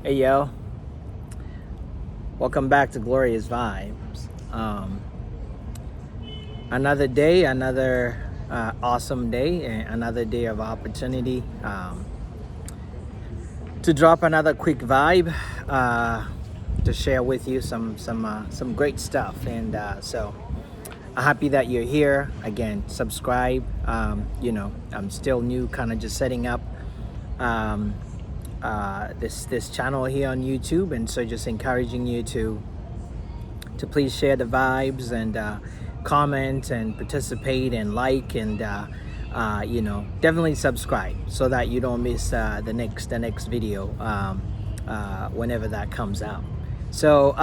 Hey yo, welcome back to Glorious Vibes. Another day, another awesome day, and another day of opportunity to drop another quick vibe to share with you some great stuff. And I'm happy that you're here. Again, subscribe. I'm still new, kind of just setting up. Um, this channel here on YouTube, and so just encouraging you to please share the vibes and comment and participate and like and definitely subscribe so that you don't miss the next video whenever that comes out. So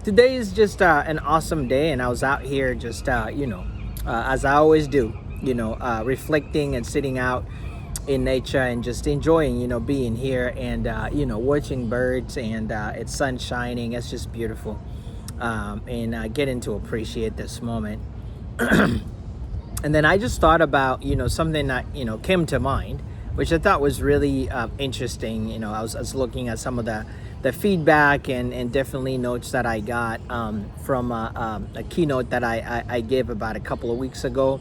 today is just an awesome day, and I was out here just as I always do, reflecting and sitting out in nature and just enjoying being here and watching birds and it's sun shining. It's just beautiful, and getting to appreciate this moment. And then I just thought about something that came to mind, which I thought was really interesting. I was looking at some of the feedback and definitely notes that I got from a keynote that I gave about a couple of weeks ago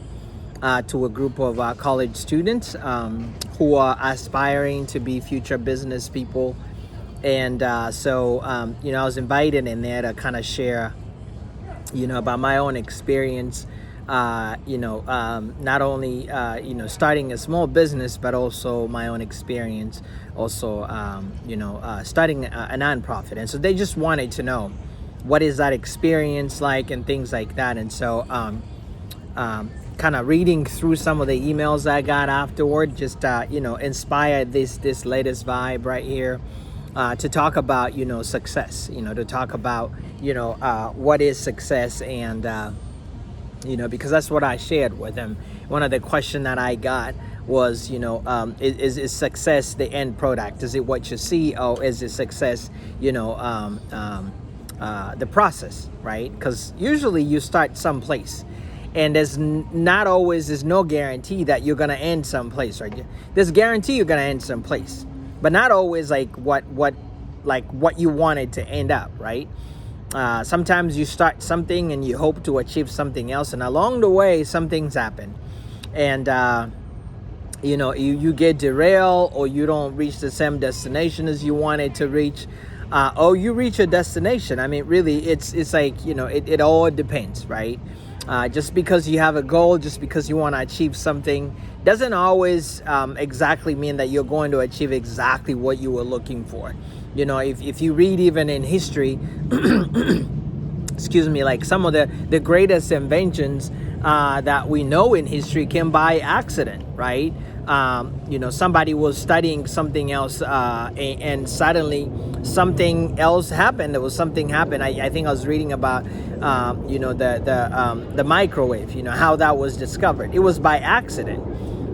to a group of college students who are aspiring to be future business people. And so I was invited in there to kind of share, about my own experience, not only, starting a small business, but also my own experience, also, starting a nonprofit. And so they just wanted to know, what is that experience like and things like that. And so, kind of reading through some of the emails I got afterward, just inspired this latest vibe right here to talk about success, to talk about what is success, and because that's what I shared with them. One of the questions that I got was is success the end product? Is it what you see, or is it success the process, right? Because usually you start someplace, and there's no guarantee that you're gonna end someplace, right? There's guarantee you're gonna end someplace, but not always like what you wanted to end up, right? Sometimes you start something and you hope to achieve something else, and along the way some things happen, and you get derailed, or you don't reach the same destination as you wanted to reach, or you reach a destination. I mean, really, it's like it all depends, right? Just because you have a goal, just because you want to achieve something, doesn't always exactly mean that you're going to achieve exactly what you were looking for. If you read even in history, excuse me, like some of the greatest inventions that we know in history came by accident, right? Somebody was studying something else, and suddenly something else happened. There was something happened. I think I was reading about the microwave, how that was discovered. It was by accident.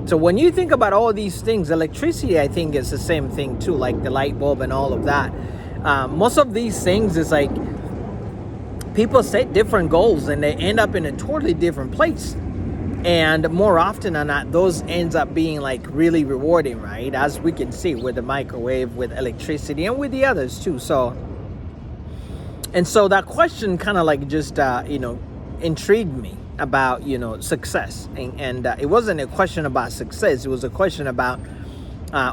So when you think about all these things, electricity, I think, is the same thing too, like the light bulb and all of that. Most of these things is like people set different goals and they end up in a totally different place. And more often than not, those ends up being like really rewarding, right? As we can see with the microwave, with electricity, and with the others too. So that question kind of like just intrigued me about success, and it wasn't a question about success. It was a question about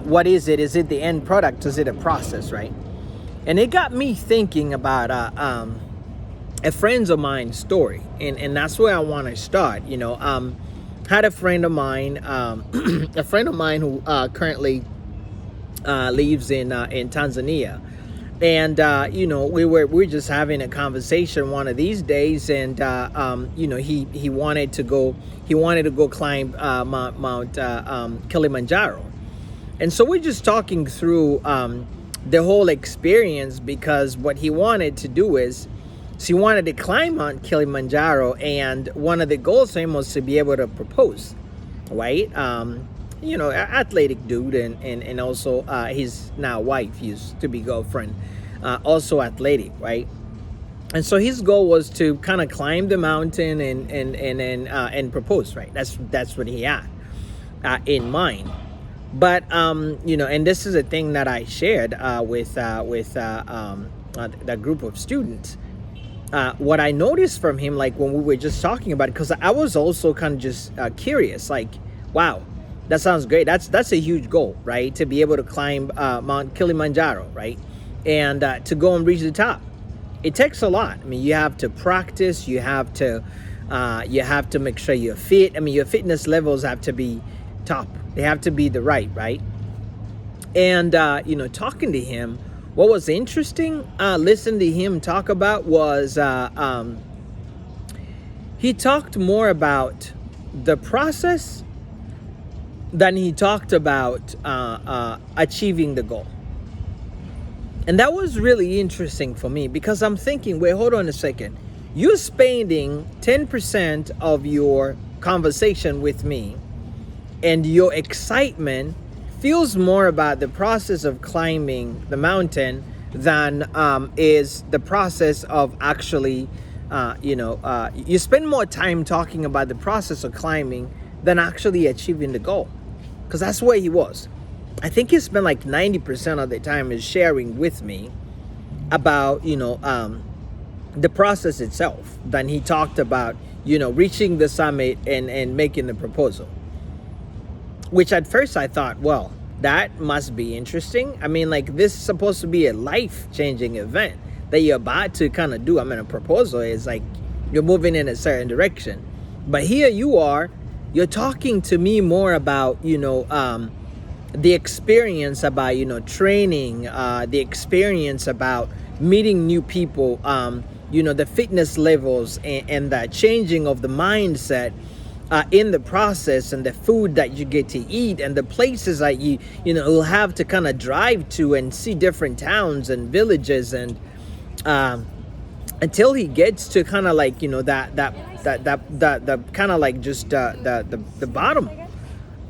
what is it? Is it the end product? Is it a process, right? And it got me thinking about a friend of mine's story, and that's where I want to start. Had a friend of mine, a friend of mine who currently lives in Tanzania, and we're just having a conversation one of these days, and he wanted to go climb Mount Kilimanjaro, and so we're just talking through the whole experience, because what he wanted to do is, so he wanted to climb Mount Kilimanjaro, and one of the goals for him was to be able to propose, right? Athletic dude, and also his now wife, used to be girlfriend, also athletic, right? And so his goal was to kind of climb the mountain and propose, right? That's what he had in mind. But and this is a thing that I shared with that group of students. What I noticed from him, like when we were just talking about it, because I was also kind of just curious, like, wow, that sounds great. That's a huge goal, right? To be able to climb Mount Kilimanjaro, right? And to go and reach the top. It takes a lot. I mean, you have to practice. You have to make sure you're fit. I mean, your fitness levels have to be top. They have to be the right? And talking to him, what was interesting, listening to him talk about was he talked more about the process than he talked about achieving the goal. And that was really interesting for me, because I'm thinking, wait, hold on a second. You're spending 10% of your conversation with me, and your excitement feels more about the process of climbing the mountain than is the process of actually, you spend more time talking about the process of climbing than actually achieving the goal. Because that's where he was. I think he spent like 90% of the time is sharing with me about, the process itself. Then he talked about, reaching the summit and making the proposal. Which at first I thought, well, that must be interesting. I mean, like, this is supposed to be a life-changing event that you're about to kind of do. I mean, a proposal is like you're moving in a certain direction. But here you are, you're talking to me more about, the experience about, training, the experience about meeting new people, the fitness levels and the changing of the mindset in the process, and the food that you get to eat, and the places that you'll have to kind of drive to and see different towns and villages, and until he gets to kind of like that kind of like just the bottom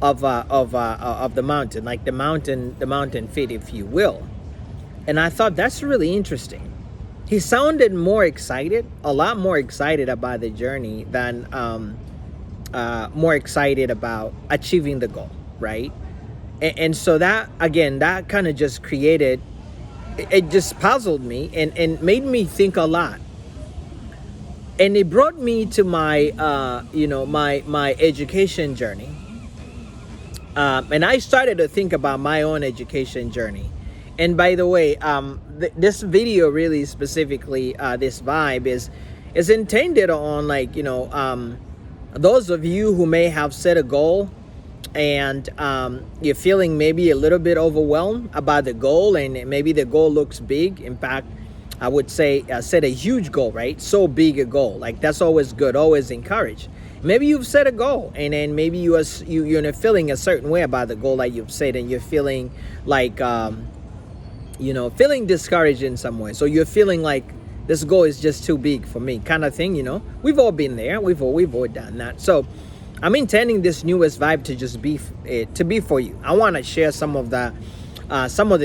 of the mountain, like the mountain fit, if you will. And I thought that's really interesting. He sounded more excited, a lot more excited about the journey than more excited about achieving the goal, right? And so that, again, that kind of just created, it just puzzled me and made me think a lot. And it brought me to my my education journey. And I started to think about my own education journey. And by the way, this video really specifically, this vibe is intended on, like, those of you who may have set a goal and you're feeling maybe a little bit overwhelmed about the goal, and maybe the goal looks big. In fact, I would say set a huge goal, right? So big a goal, like that's always good, always encourage. Maybe you've set a goal, and then maybe you're feeling a certain way about the goal that you've set, and you're feeling like feeling discouraged in some way. So you're feeling like this goal is just too big for me, kind of thing. We've all been there. We've all done that. So I'm intending this newest vibe to just be for you. I want to share some of the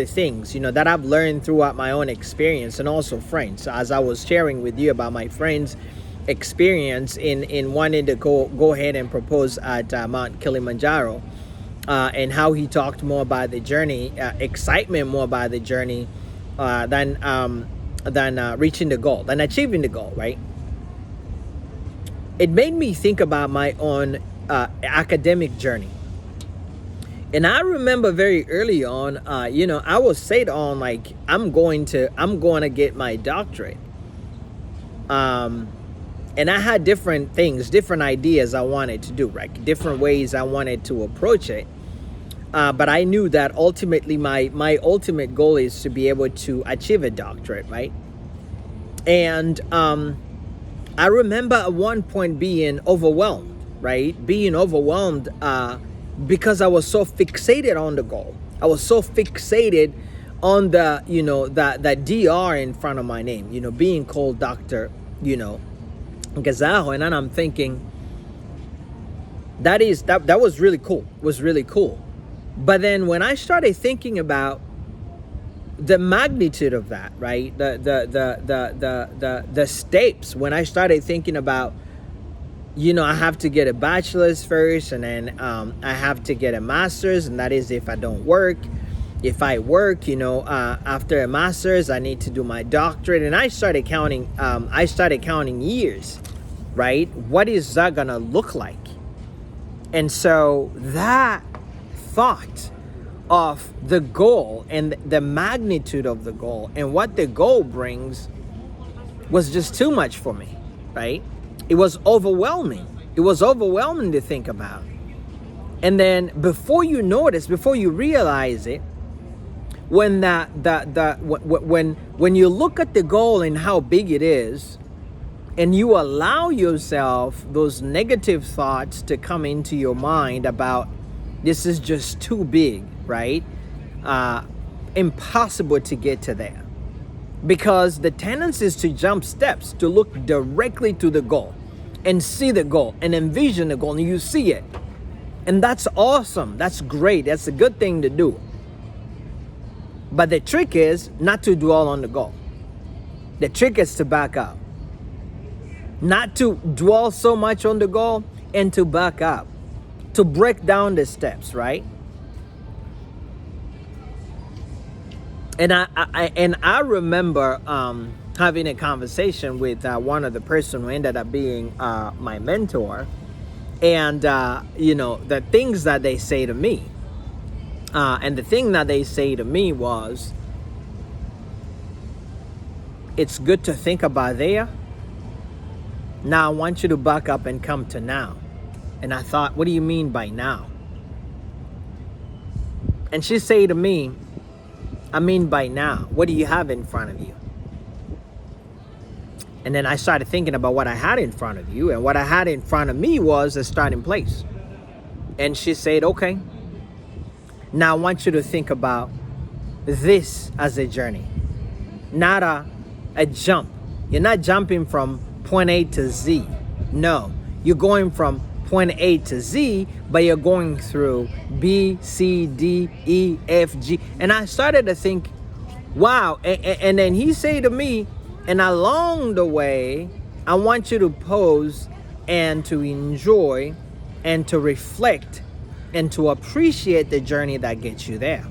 things that I've learned throughout my own experience, and also friends. As I was sharing with you about my friends' experience in wanting to go ahead and propose at Mount Kilimanjaro, and how he talked more about the journey, excitement more about the journey than reaching the goal, than achieving the goal, right? It made me think about my own academic journey. And I remember very early on, I was set on, like, I'm going to get my doctorate. And I had different things, different ideas I wanted to do, right? Different ways I wanted to approach it. But I knew that ultimately my ultimate goal is to be able to achieve a doctorate, right? And I remember at one point being overwhelmed, right? Being overwhelmed because I was so fixated on the goal. I was so fixated on the DR in front of my name, being called Dr. Gazajo. And then I'm thinking, that was really cool. But then when I started thinking about the magnitude of that, right? The steps, when I started thinking about I have to get a bachelor's first, and then I have to get a master's, and that is if I don't work. If I work, after a master's, I need to do my doctorate, and I started counting. I started counting years, right? What is that gonna look like? And so that thought of the goal and the magnitude of the goal and what the goal brings was just too much for me, right? It was overwhelming. It was overwhelming to think about. And then before you notice, before you realize it, when when you look at the goal and how big it is, and you allow yourself those negative thoughts to come into your mind about this is just too big, right? Impossible to get to there. Because the tendency is to jump steps, to look directly to the goal and see the goal and envision the goal, and you see it. And that's awesome. That's great. That's a good thing to do. But the trick is not to dwell on the goal. The trick is to back up. Not to dwell so much on the goal, and to back up. To break down the steps, right? And I remember having a conversation with one of the person who ended up being my mentor, and the things that they say to me, and the thing that they say to me was, it's good to think about there. Now I want you to back up and come to now. And I thought, what do you mean by now? And she said to me, I mean by now, what do you have in front of you? And then I started thinking about what I had in front of you. And what I had in front of me was a starting place. And she said, okay, now I want you to think about this as a journey, not a jump. You're not jumping from point A to Z. No, you're going from point A to Z, but you're going through B, C, D, E, F, G. And I started to think, wow. And then he said to me, and along the way, I want you to pause and to enjoy and to reflect and to appreciate the journey that gets you there.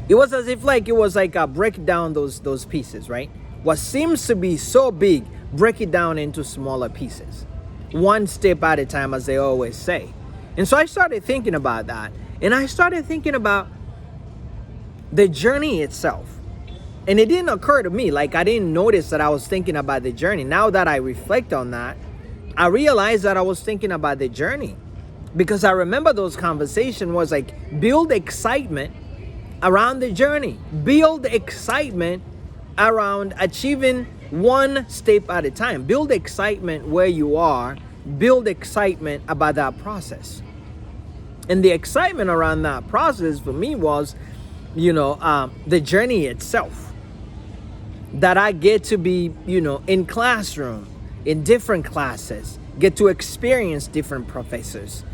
It was as if it was like a break down those pieces, right? What seems to be so big, break it down into smaller pieces. One step at a time, as they always say. And so I started thinking about that. And I started thinking about the journey itself. And it didn't occur to me, I didn't notice that I was thinking about the journey. Now that I reflect on that, I realized that I was thinking about the journey. Because I remember those conversations was build excitement around the journey. Build excitement around achieving one step at a time. Build excitement where you are. Build excitement about that process. And the excitement around that process for me was, the journey itself. That I get to be, in classroom, in different classes, get to experience different professors,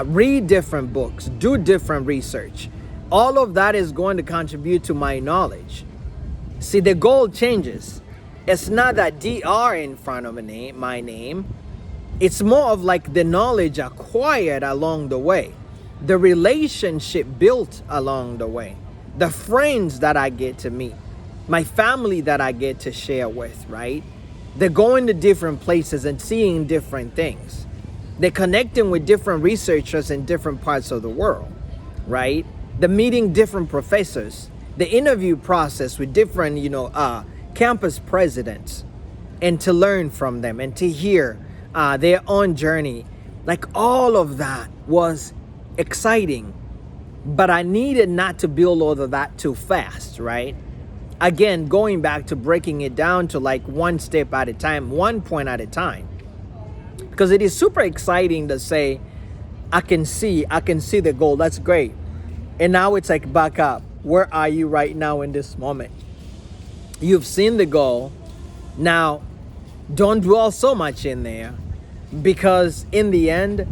read different books, do different research. All of that is going to contribute to my knowledge. See, the goal changes. It's not that DR in front of my name. It's more of the knowledge acquired along the way, the relationship built along the way, the friends that I get to meet, my family that I get to share with, right? They're going to different places and seeing different things. They're connecting with different researchers in different parts of the world, right? They're meeting different professors, the interview process with different, campus presidents, and to learn from them and to hear their own journey. All of that was exciting, but I needed not to build all of that too fast, right? Again, going back to breaking it down to one step at a time, one point at a time. Because it is super exciting to say, I can see the goal. That's great. And now it's back up. Where are you right now in this moment? You've seen the goal. Now, don't dwell so much in there, because in the end,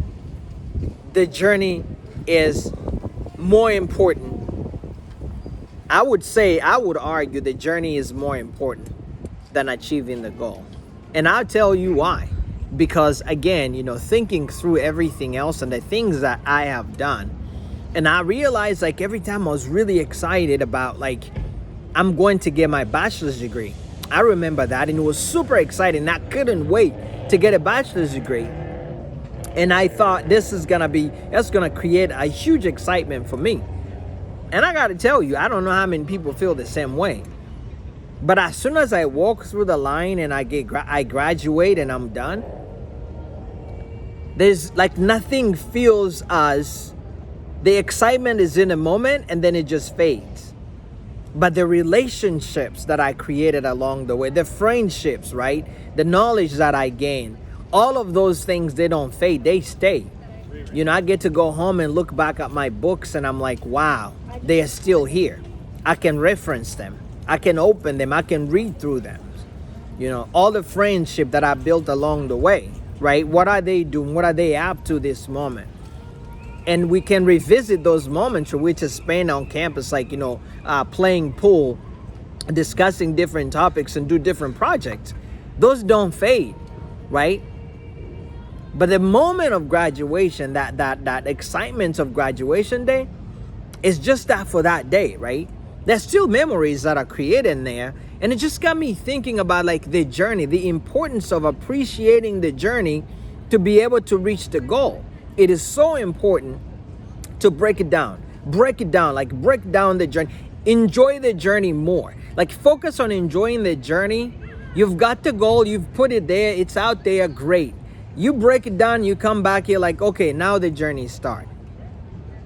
the journey is more important. I would argue the journey is more important than achieving the goal. And I'll tell you why. because again, thinking through everything else and the things that I have done, and I realized like every time I was really excited about like I'm going to get my bachelor's degree. I remember that, and it was super exciting. I couldn't wait to get a bachelor's degree. And I thought that's gonna create a huge excitement for me. And I gotta tell you, I don't know how many people feel the same way. But as soon as I walk through the line and I graduate and I'm done, there's like nothing feels as the excitement is in a moment and then it just fades. But the relationships that I created along the way, the friendships, right? The knowledge that I gained, all of those things, they don't fade, they stay. I get to go home and look back at my books and I'm like, wow, they are still here. I can reference them. I can open them. I can read through them. All the friendship that I built along the way, right? What are they doing? What are they up to this moment? And we can revisit those moments which is spent on campus, like, playing pool, discussing different topics and do different projects. Those don't fade, right? But the moment of graduation, that excitement of graduation day, is just that for that day, right? There's still memories that are created in there. And it just got me thinking about like the journey, the importance of appreciating the journey to be able to reach the goal. It is so important to break it down, break down the journey, enjoy the journey more, like focus on enjoying the journey. You've got the goal, you've put it there, it's out there, great. You break it down, you come back here like, okay, now the journey starts.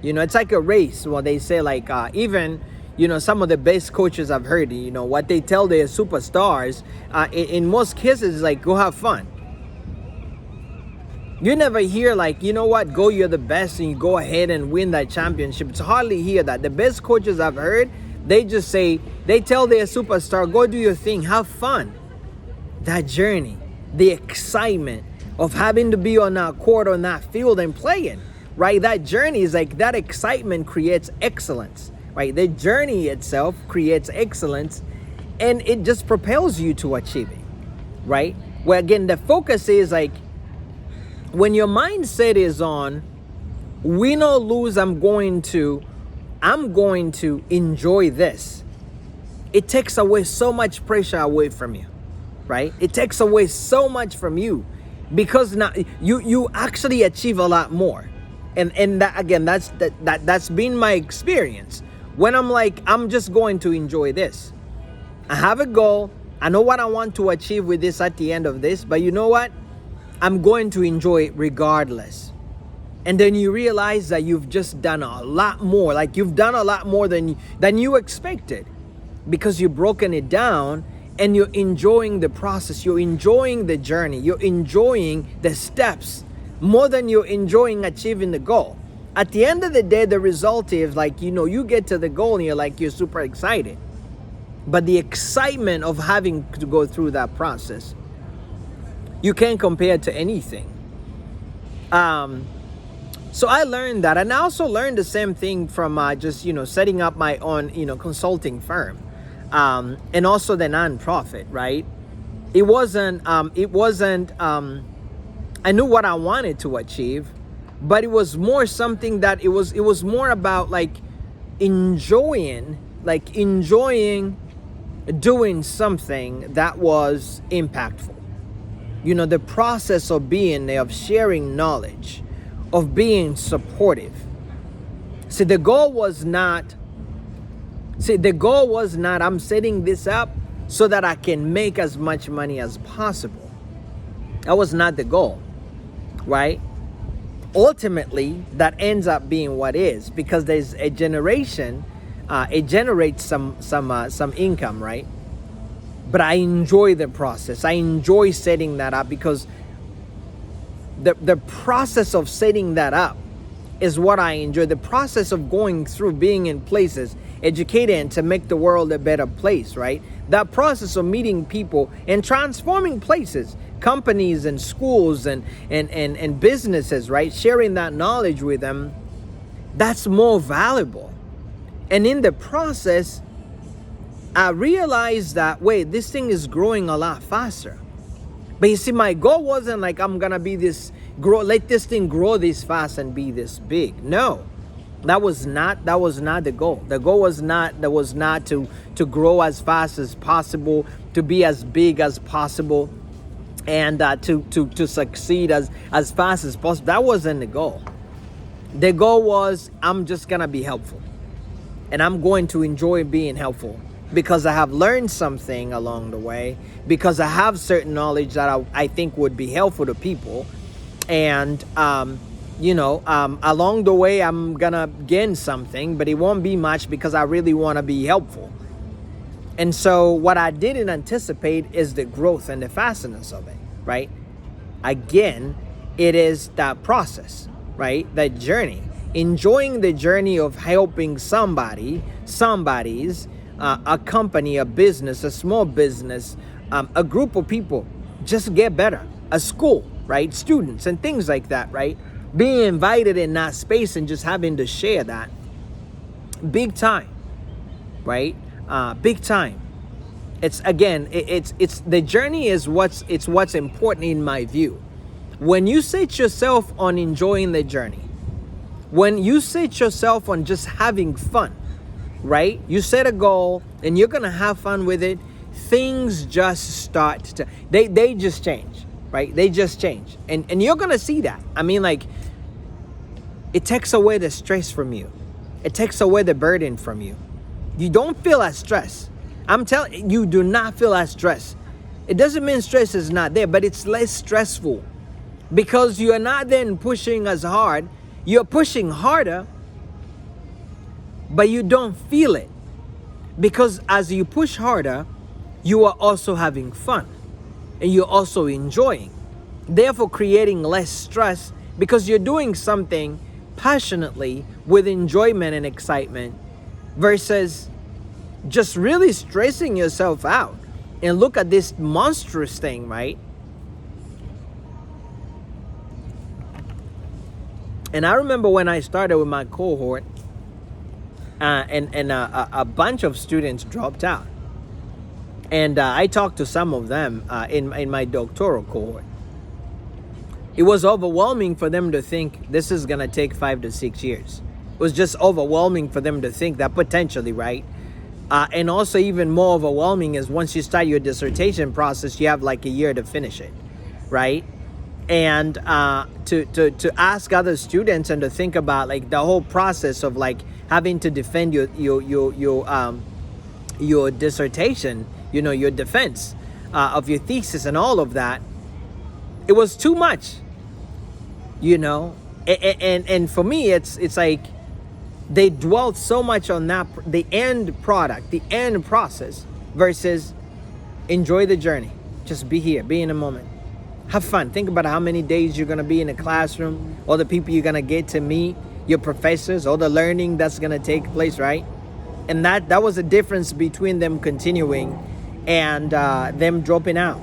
It's like a race. Well, they say like, even, some of the best coaches I've heard, what they tell their superstars, in most cases is like, go have fun. You never hear like, go, you're the best and you go ahead and win that championship. It's hardly hear that. The best coaches I've heard, they just say, they tell their superstar, go do your thing, have fun. That journey, the excitement of having to be on that court, on that field and playing, right? That journey is like, that excitement creates excellence, right? The journey itself creates excellence and it just propels you to achieving, right? Where again, the focus is like, when your mindset is on win or lose, I'm going to enjoy this. It takes away so much pressure away from you, right? It takes away so much from you because now you actually achieve a lot more. And that, again, that's been my experience. When I'm like, I'm just going to enjoy this. I have a goal. I know what I want to achieve with this at the end of this, but you know what? I'm going to enjoy it regardless. And then you realize that you've just done a lot more. Like you've done a lot more than you expected because you've broken it down and you're enjoying the process. You're enjoying the journey. You're enjoying the steps more than you're enjoying achieving the goal. At the end of the day, the result is like, you get to the goal and you're super excited. But the excitement of having to go through that process, you can't compare it to anything. So I learned that, and I also learned the same thing from just setting up my own consulting firm, and also the nonprofit. Right? It wasn't. I knew what I wanted to achieve, but it was more something that it was more about like enjoying doing something that was impactful. The process of being there, of sharing knowledge, of being supportive. See, the goal was not, I'm setting this up so that I can make as much money as possible. That was not the goal, right? Ultimately, that ends up being what is, because there's a generation, it generates some income, right? But I enjoy the process. I enjoy setting that up because the process of setting that up is what I enjoy. The process of going through, being in places, educating to make the world a better place, right? That process of meeting people and transforming places, companies and schools and businesses, right? Sharing that knowledge with them, that's more valuable. And in the process, I realized that, wait, this thing is growing a lot faster. But you see, my goal wasn't like I'm gonna be this let this thing grow this fast and be this big. No, that was not the goal. The goal was not to grow as fast as possible, to be as big as possible, and to succeed as fast as possible. That wasn't the goal. The goal was, I'm just gonna be helpful, and I'm going to enjoy being helpful because I have learned something along the way, because I have certain knowledge that I think would be helpful to people. And along the way I'm gonna gain something, but it won't be much because I really want to be helpful. And so what I didn't anticipate is the growth and the fastness of it, right? Again, it is that process, right? That journey, enjoying the journey of helping somebody's a company, a business, a small business, a group of people just get better, a school, right? Students and things like that, right? Being invited in that space and just having to share that, big time, right? Big time. It's again, it's the journey is what's important in my view. When you set yourself on enjoying the journey, when you set yourself on just having fun, right? You set a goal and you're gonna have fun with it. Things just start to they just change, right? They just change, and you're gonna see that. I mean, like, it takes away the stress from you. It takes away the burden from you. You don't feel as stressed. I'm telling you, do not feel as stressed. It doesn't mean stress is not there, but it's less stressful because you are not then pushing as hard. You're pushing harder, but you don't feel it, because as you push harder, you are also having fun and you're also enjoying, therefore creating less stress because you're doing something passionately with enjoyment and excitement versus just really stressing yourself out. And look at this monstrous thing, right? And I remember when I started with my cohort, and a bunch of students dropped out. And I talked to some of them in my doctoral cohort. It was overwhelming for them to think this is going to take 5 to 6 years. It was just overwhelming for them to think that potentially, right? And also even more overwhelming is once you start your dissertation process, you have like a year to finish it, right? And to ask other students and to think about like the whole process of like having to defend your dissertation, your defense of your thesis and all of that, it was too much, and for me it's like they dwelt so much on that, the end product, the end process, versus enjoy the journey. Just be here, be in the moment, have fun. Think about how many days you're going to be in a classroom, all the people you're going to get to meet, your professors, all the learning that's going to take place, right? And that was a difference between them continuing and them dropping out.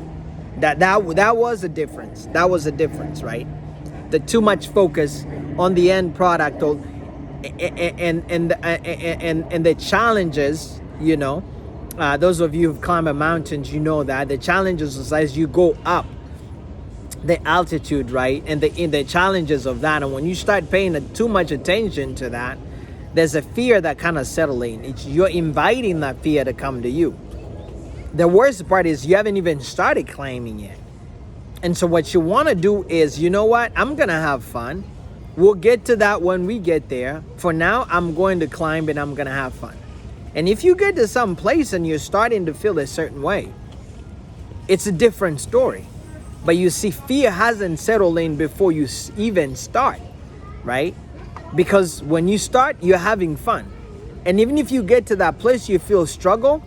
That was a difference. That was a difference, right? The too much focus on the end product and the challenges, those of you who've climbed mountains, that the challenges is as you go up the altitude, right? And the challenges of that. And when you start paying too much attention to that, there's a fear that kind of settling. You're inviting that fear to come to you. The worst part is you haven't even started climbing yet. And so what you want to do is, you know what? I'm going to have fun. We'll get to that when we get there. For now, I'm going to climb and I'm going to have fun. And if you get to some place and you're starting to feel a certain way, it's a different story. But you see, fear hasn't settled in before you even start, right? Because when you start, you're having fun. And even if you get to that place you feel struggle,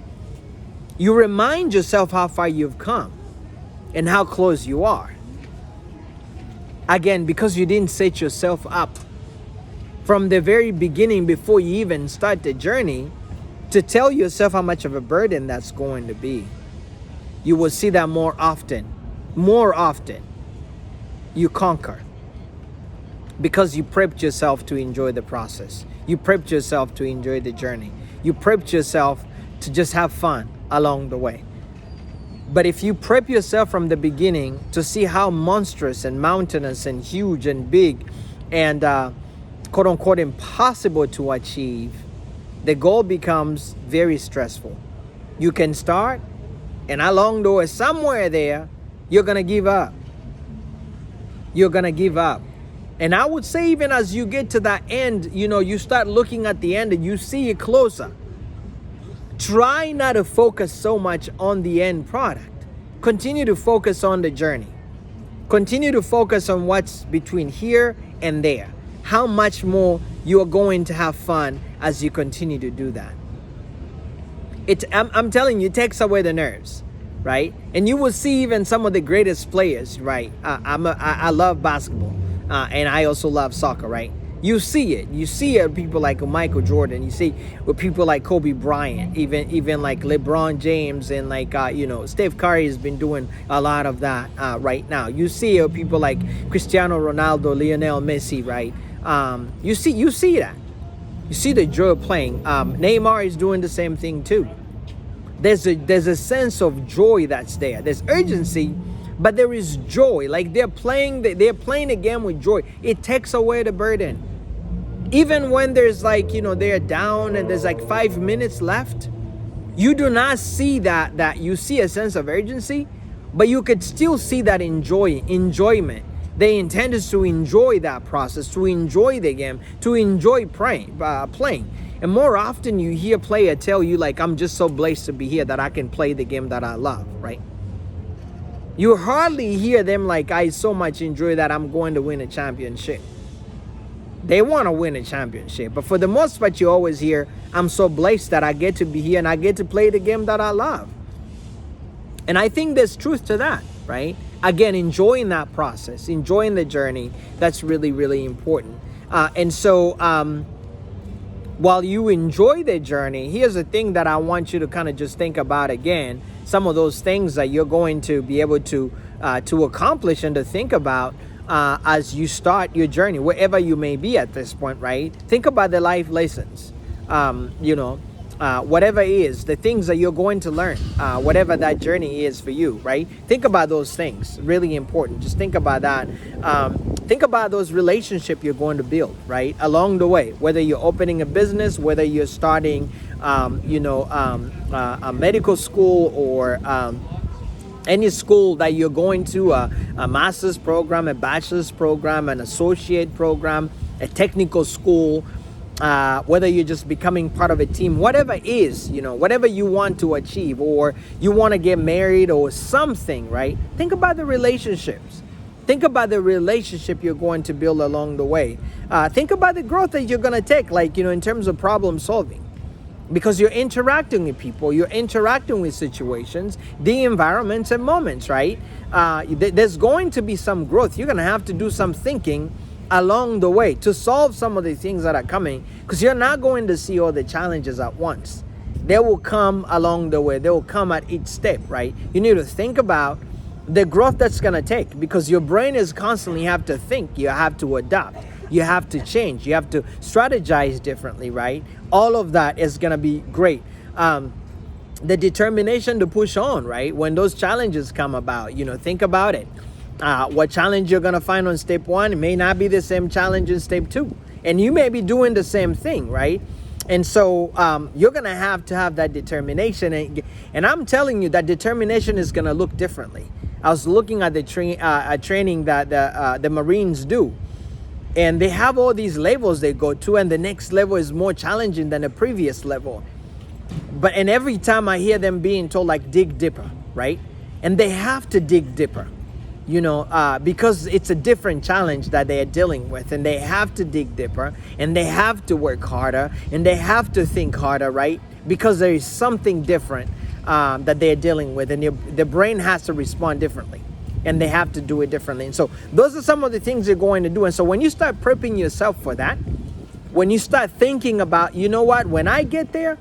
you remind yourself how far you've come and how close you are. Again, because you didn't set yourself up from the very beginning before you even start the journey to tell yourself how much of a burden that's going to be. You will see that more often you conquer because you prepped yourself to enjoy the process. You prepped yourself to enjoy the journey. You prepped yourself to just have fun along the way. But if you prep yourself from the beginning to see how monstrous and mountainous and huge and big and quote unquote impossible to achieve, the goal becomes very stressful. You can start, and along the way, somewhere there, you're going to give up. You're going to give up. And I would say, even as you get to that end, you start looking at the end and you see it closer. Try not to focus so much on the end product. Continue to focus on the journey. Continue to focus on what's between here and there. How much more you are going to have fun as you continue to do that. I'm telling you, it takes away the nerves, right? And you will see even some of the greatest players, right? I love basketball, and I also love soccer, right? You see it. You see it with people like Michael Jordan. You see with people like Kobe Bryant, even like LeBron James, and like Steph Curry has been doing a lot of that right now. You see it with people like Cristiano Ronaldo, Lionel Messi, right? You see that. You see the joy of playing. Neymar is doing the same thing too. There's a sense of joy that's there. There's urgency, but there is joy. Like they're playing the game with joy. It takes away the burden. Even when there's they're down and there's 5 minutes left, you do not see that you see a sense of urgency, but you could still see that enjoyment. The intent is to enjoy that process, to enjoy the game, to enjoy playing. And more often you hear a player tell you I'm just so blessed to be here that I can play the game that I love, right? You hardly hear them I so much enjoy that I'm going to win a championship. They want to win a championship. But for the most part, you always hear, I'm so blessed that I get to be here and I get to play the game that I love. And I think there's truth to that, right? Again, enjoying that process, enjoying the journey, that's really, really important. And so while you enjoy the journey, here's the thing that I want you to kind of just think about again. Some of those things that you're going to be able to accomplish and to think about as you start your journey, wherever you may be at this point, right? Think about the life lessons, whatever it is, the things that you're going to learn, whatever that journey is for you, right? Think about those things, really important. Just think about that. Think about those relationships you're going to build, right? Along the way, whether you're opening a business, whether you're starting, a medical school or any school that you're going to, a master's program, a bachelor's program, an associate program, a technical school, whether you're just becoming part of a team, whatever it is, whatever you want to achieve, or you want to get married or something, right? Think about the relationships. Think about the relationship you're going to build along the way. Think about the growth that you're going to take, in terms of problem solving. Because you're interacting with people, you're interacting with situations, the environments and moments, right? There's going to be some growth. You're going to have to do some thinking along the way to solve some of the things that are coming, because you're not going to see all the challenges at once. They will come along the way. They will come at each step, right? You need to think about the growth that's going to take, because your brain is constantly have to think. You have to adapt. You have to change. You have to strategize differently, right? All of that is going to be great. The determination to push on, right? When those challenges come about, think about it. What challenge you're going to find on step 1 may not be the same challenge in step 2. And you may be doing the same thing, right? And so you're going to have that determination. And I'm telling you that determination is going to look differently. I was looking at the training that the Marines do. And they have all these levels they go to, and the next level is more challenging than the previous level. And every time I hear them being told dig deeper, right? And they have to dig deeper, because it's a different challenge that they are dealing with, and they have to dig deeper, and they have to work harder, and they have to think harder, right? Because there is something different that they are dealing with, and the brain has to respond differently. And they have to do it differently. And so those are some of the things you're going to do. And so when you start prepping yourself for that, when you start thinking about, when I get there,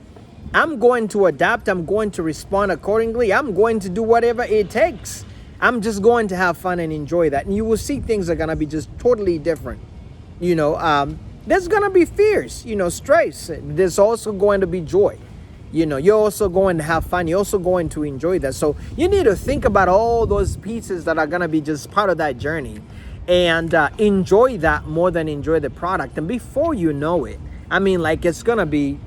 I'm going to adapt. I'm going to respond accordingly. I'm going to do whatever it takes. I'm just going to have fun and enjoy that. And you will see things are going to be just totally different. There's going to be fears, stress. There's also going to be joy. you're also going to have fun. You're also going to enjoy that. So you need to think about all those pieces that are going to be just part of that journey, and enjoy that more than enjoy the product. And before you know it, I mean, like, it's going to be,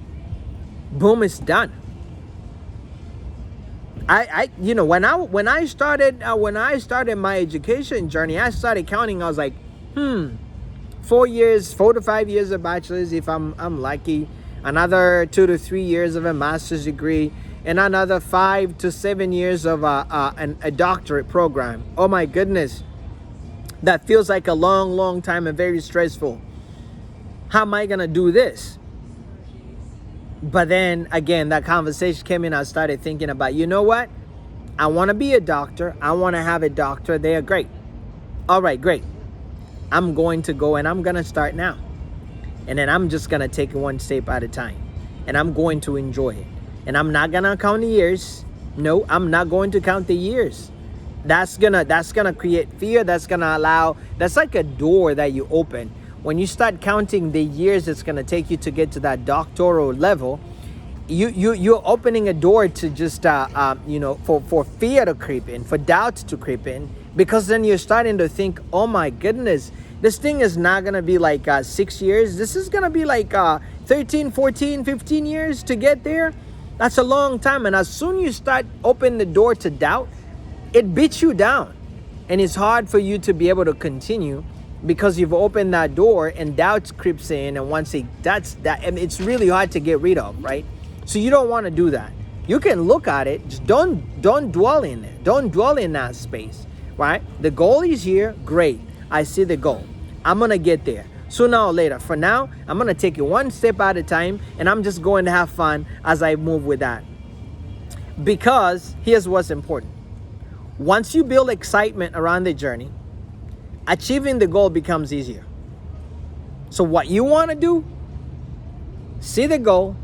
boom, it's done. When I started my education journey, I started counting. I was like, 4 to 5 years of bachelor's if I'm lucky, another 2 to 3 years of a master's degree, and another 5 to 7 years of a doctorate program. Oh my goodness, that feels like a long time and very stressful. How am I gonna do this? But then again, that conversation came in. I started thinking about, you know what? I want to be a doctor. I want to have a doctorate. They are great. All right, great. I'm going to go and I'm going to start now. And then I'm just going to take it one step at a time. And I'm going to enjoy it. And I'm not going to count the years. No, I'm not going to count the years. That's gonna create fear. That's like a door that you open. When you start counting the years it's going to take you to get to that doctoral level, you're opening a door to just, for fear to creep in, for doubt to creep in, because then you're starting to think, oh my goodness, this thing is not going to be like 6 years. This is going to be like 13, 14, 15 years to get there. That's a long time. And as soon as you start opening the door to doubt, it beats you down. And it's hard for you to be able to continue, because you've opened that door and doubt creeps in, and once it's really hard to get rid of, right? So you don't want to do that. You can look at it, just don't dwell in it. Don't dwell in that space, right? The goal is here, great. I see the goal. I'm gonna get there sooner or later. For now, I'm gonna take it one step at a time, and I'm just going to have fun as I move with that. Because here's what's important. Once you build excitement around the journey, achieving the goal becomes easier. So what you want to do, see the goal,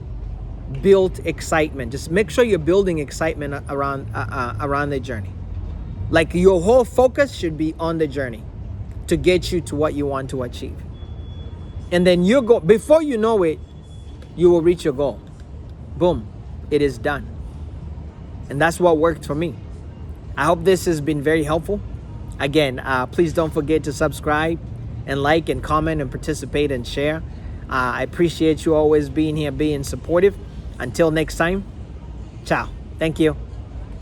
build excitement. Just make sure you're building excitement around the journey. Like, your whole focus should be on the journey to get you to what you want to achieve. And then before you know it, you will reach your goal. Boom, it is done. And that's what worked for me. I hope this has been very helpful. Again, please don't forget to subscribe and like and comment and participate and share. I appreciate you always being here, being supportive. Until next time, ciao. Thank you.